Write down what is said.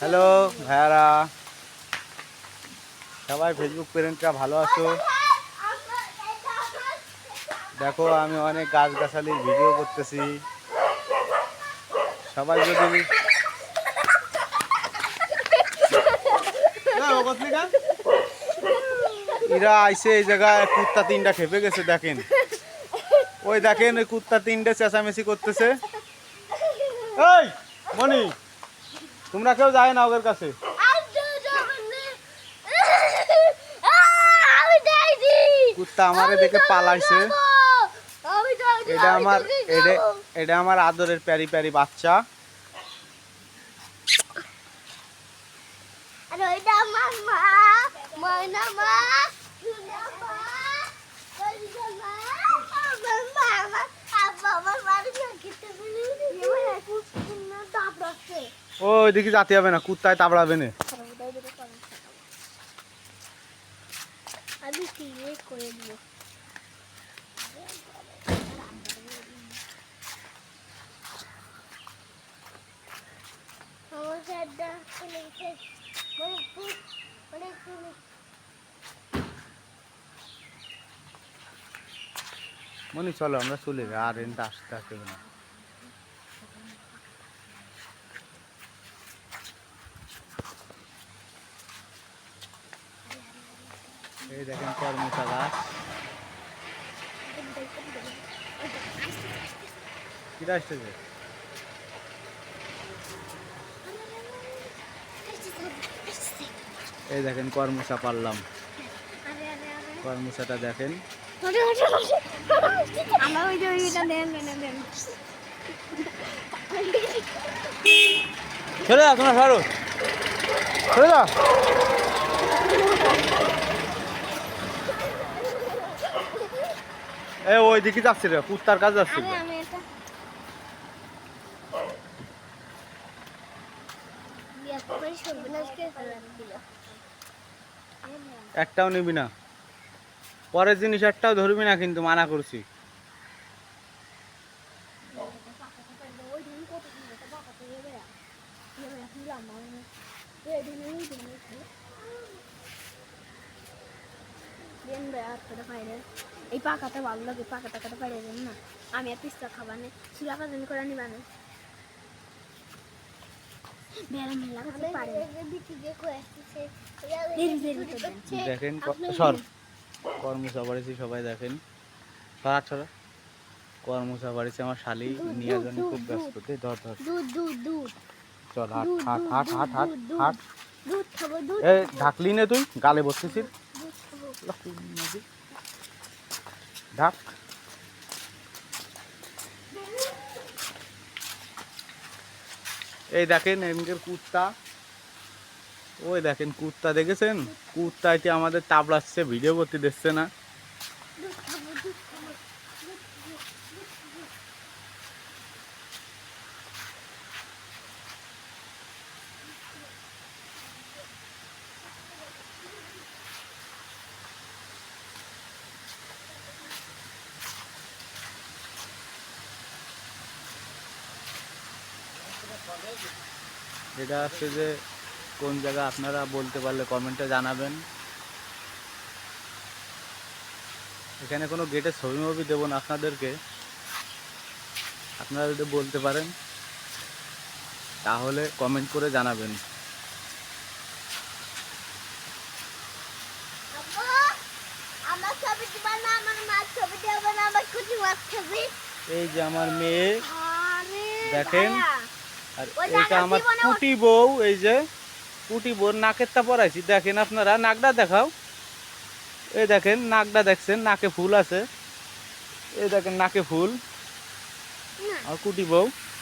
Hello ভাইয়ারা, সবাই Facebook পেরেন্টরা ভালো আছো? দেখো আমি অনেক গাছগাছালির ভিডিও করতেছি। সবাই যদি এরা আইসে এই জায়গায় কুত্তা তিনটা খেপে গেছে, দেখেন ওই দেখেন ওই কুত্তা তিনটা চেঁচামেচি করতেছে। এই মনি, তোমরা কেউ যায় না ওদের কাছে। কুত্তা আমারে দেখে পালাইছে। এটা আমার আদরের প্যারি প্যারি বাচ্চা। ওই দিকে যেতে হবে না, কুত্তায় তাবড়াবে না। আমি কি করে দিব? মনি চলো আমরা চলে যাই, আর এনটা আসতে আসবে না। এই দেখেন করমচা গাছ। কিরা আসতেছে? এই দেখেন করমচা পারলাম। করমচাটা দেখেন। চলে যা, তোমরা সরো, চলে যা। ওই দিকে যাচ্ছে রে, কুত্তার কাজ যাচ্ছে। একটাও নিবি না, পরের জিনিস একটাও ধরবি না, কিন্তু মানা করছি। এই পাকাটা ভালো লাগে, পাকাটা কাটা পাড়ে দেন না। আমি আর পিস্তা খাবার নেই, শিলা পাজন করে নিবা না। দেখেন সর করমচা বাড়িছি, সবাই দেখেন। সরা ছড়া করমচা বাড়িছে আমার শালি নিয়ে জন্য খুব ব্যস্ত। ধর ধর চল, হাট হাট হাট হাট হাট হাট। এই ঢাকলি নে তুই, গালে বসতেছিস। ঢাক। এই দেখেন এমকের কুত্তা। ওই দেখেন কুত্তা, দেখেছেন? কুত্তা এটি আমাদের তাবড়াচ্ছে, ভিডিও করতে দিচ্ছে না। এটা হচ্ছে যে কোন জায়গা আপনারা বলতে পারলে কমেন্টে জানাবেন। এখানে কোনো গেটের ছবি মবি দেবো না আপনাদেরকে, আপনারা যদি বলতে পারেন তাহলে কমেন্ট করে জানাবেন। এই যে আমার মেয়ে দেখেন, আর এটা আমার কুটি বউ। এই যে কুটি বউ নাকেরটা পরাইছি, দেখেন আপনারা। নাকটা দেখাও। এই দেখেন নাকটা দেখছেন, নাকে ফুল আছে। এই দেখেন নাকে ফুল। আর কুটি বউ।